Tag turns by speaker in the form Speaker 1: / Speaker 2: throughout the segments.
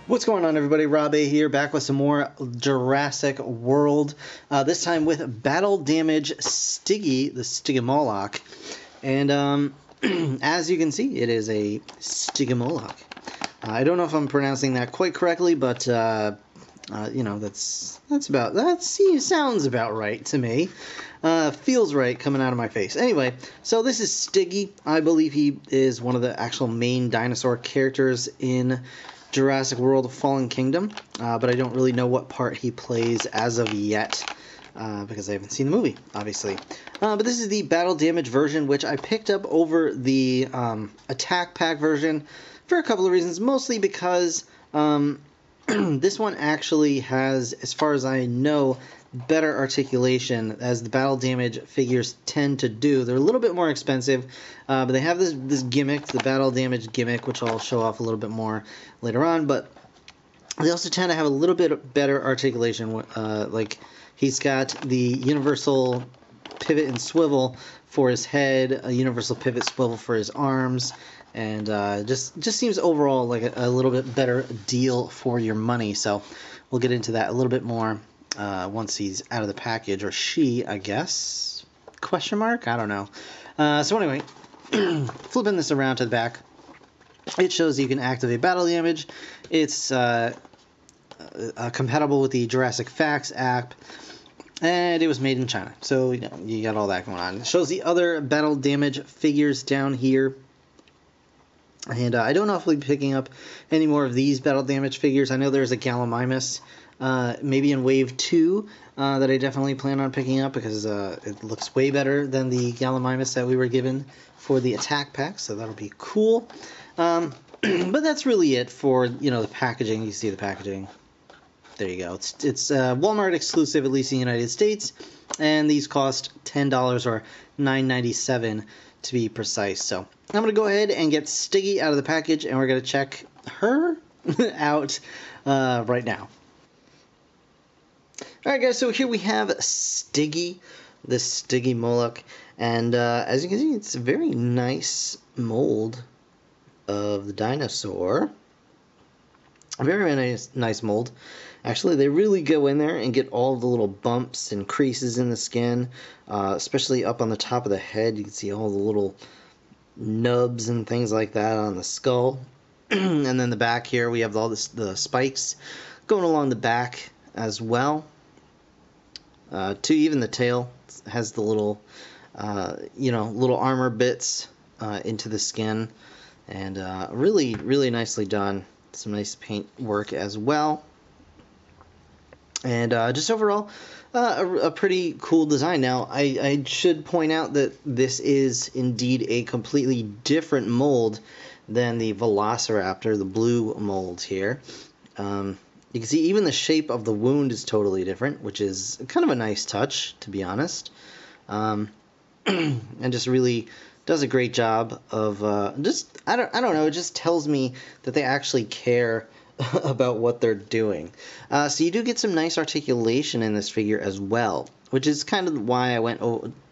Speaker 1: What's going on, everybody? Rob A here, back with some more Jurassic World. This time with Battle Damage Stiggy, the Stygimoloch. And as you can see, it is a Stygimoloch. I don't know if I'm pronouncing that quite correctly, but you know, that sounds about right to me. Feels right coming out of my face. Anyway, so this is Stiggy. I believe he is one of the actual main dinosaur characters in Jurassic World Fallen Kingdom, but I don't really know what part he plays as of yet, because I haven't seen the movie, obviously. But this is the battle damage version, which I picked up over the attack pack version for a couple of reasons, mostly because this one actually has, as far as I know, better articulation, as the battle damage figures tend to do. They're a little bit more expensive, but they have this gimmick, the battle damage gimmick, which I'll show off a little bit more later on, but they also tend to have a little bit better articulation. Like, he's got the universal pivot and swivel for his head, a universal pivot swivel for his arms, and just seems overall like a little bit better deal for your money. So we'll get into that a little bit more once he's out of the package, or she, I guess, question mark, I don't know. So anyway, flipping this around to the back, it shows you can activate battle damage. It's compatible with the Jurassic Facts app, and it was made in China, so you know, you got all that going on. It shows the other battle damage figures down here. And I don't know if we'll be picking up any more of these battle damage figures. I know there's a Gallimimus, maybe in Wave 2, that I definitely plan on picking up, because it looks way better than the Gallimimus that we were given for the attack pack, so that'll be cool. But that's really it for, you know, the packaging. You see the packaging. There you go. It's Walmart exclusive, at least in the United States, and these cost $10 or $9.97 to be precise. So I'm going to go ahead and get Stiggy out of the package, and we're going to check her out right now. Alright guys, so here we have Stiggy, the Stygimoloch, and as you can see, it's a very nice mold of the dinosaur. A very, very nice mold. Actually, they really go in there and get all the little bumps and creases in the skin, especially up on the top of the head. You can see all the little nubs and things like that on the skull. And then the back here, we have all the spikes going along the back as well. To even the tail has the little, you know, little armor bits into the skin, and really, really nicely done. Some nice paint work as well, and just overall a pretty cool design. Now I should point out that this is indeed a completely different mold than the Velociraptor, the blue mold here. You can see even the shape of the wound is totally different, which is kind of a nice touch, to be honest, and just really does a great job of I don't know, it just tells me that they actually care about what they're doing. So you do get some nice articulation in this figure as well, which is kind of why I went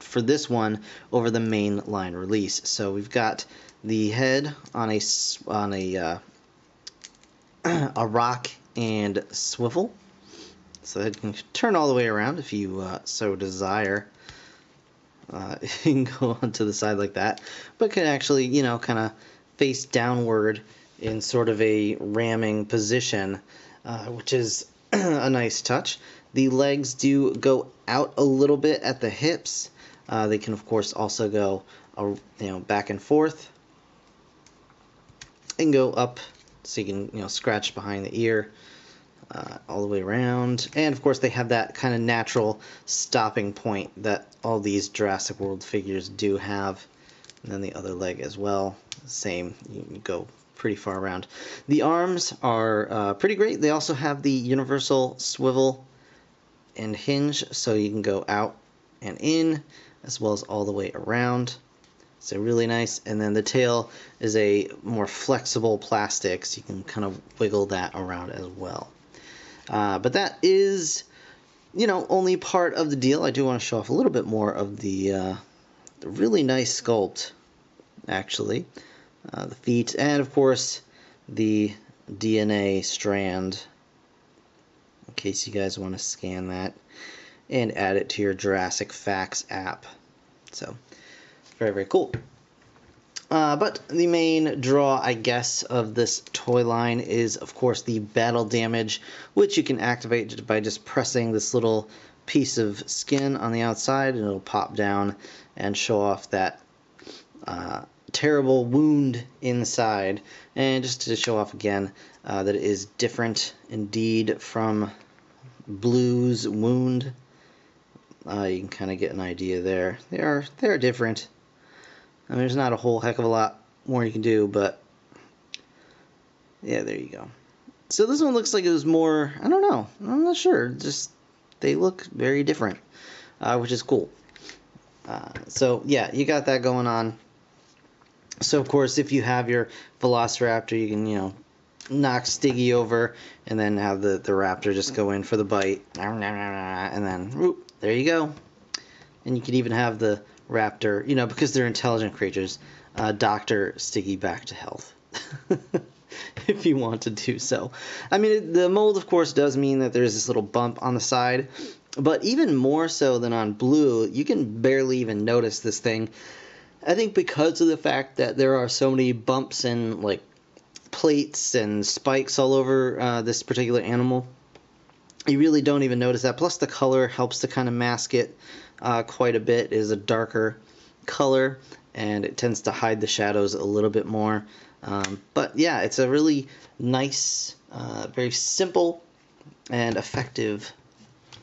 Speaker 1: for this one over the main line release. So we've got the head on a rock and swivel, so that it can turn all the way around if you so desire. You can go onto the side like that, but can actually, you know, kind of face downward in sort of a ramming position, which is a nice touch. The legs do go out a little bit at the hips. They can, of course, also go, you know, back and forth, and go up, so you can, you know, scratch behind the ear. All the way around, and of course they have that kind of natural stopping point that all these Jurassic World figures do have, and then the other leg as well, same, you can go pretty far around. The arms are pretty great. They also have the universal swivel and hinge, so you can go out and in, as well as all the way around. So really nice. And then the tail is a more flexible plastic, so you can kind of wiggle that around as well. But that is, you know, only part of the deal. I do want to show off a little bit more of the really nice sculpt, actually. The feet, and of course the DNA strand, in case you guys want to scan that and add it to your Jurassic Facts app. So, very, very cool. But the main draw, I guess, of this toy line is, of course, the battle damage, which you can activate by just pressing this little piece of skin on the outside, and it'll pop down and show off that terrible wound inside. And just to show off again that it is different indeed from Blue's wound. You can kind of get an idea there. They're different. I mean, there's not a whole heck of a lot more you can do, but yeah, there you go. So this one looks like it was more, I don't know, I'm not sure, just they look very different, which is cool. So yeah, you got that going on. So of course, if you have your Velociraptor, you can, knock Stiggy over and then have the raptor just go in for the bite, and then whoop, there you go. And you can even have the raptor, because they're intelligent creatures, doctor Stiggy back to health. If you want to do so. I mean, the mold, of course, does mean that there's this little bump on the side, but even more so than on Blue, you can barely even notice this thing. I think because of the fact that there are so many bumps and, like, plates and spikes all over this particular animal, you really don't even notice that. Plus, the color helps to kind of mask it quite a bit. It is a darker color, and it tends to hide the shadows a little bit more. But yeah, it's a really nice, very simple and effective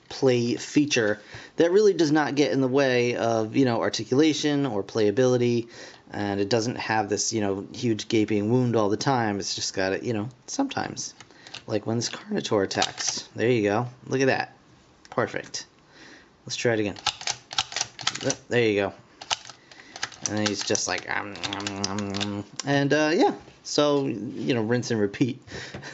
Speaker 1: play feature that really does not get in the way of, articulation or playability, and it doesn't have this, huge gaping wound all the time. It's just got it, sometimes. Like when this Carnotaur attacks. There you go. Look at that. Perfect. Let's try it again. There you go. And then he's just like, and yeah. So, rinse and repeat.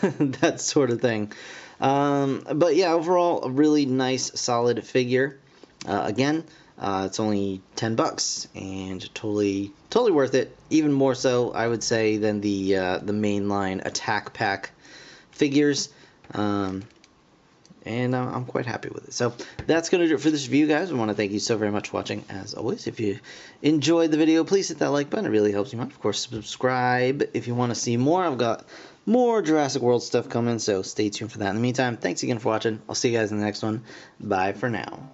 Speaker 1: That sort of thing. But yeah, overall, a really nice, solid figure. Again, it's only $10 and totally worth it. Even more so, I would say, than the mainline Attack Pack figures. And I'm quite happy with it. So that's going to do it for this review, guys. I want to thank you so very much for watching. As always, if you enjoyed the video, please hit that like button. It really helps me out. Of course, subscribe if you want to see more. I've got more Jurassic World stuff coming, so stay tuned for that. In the meantime, thanks again for watching. I'll see you guys in the next one. Bye for now.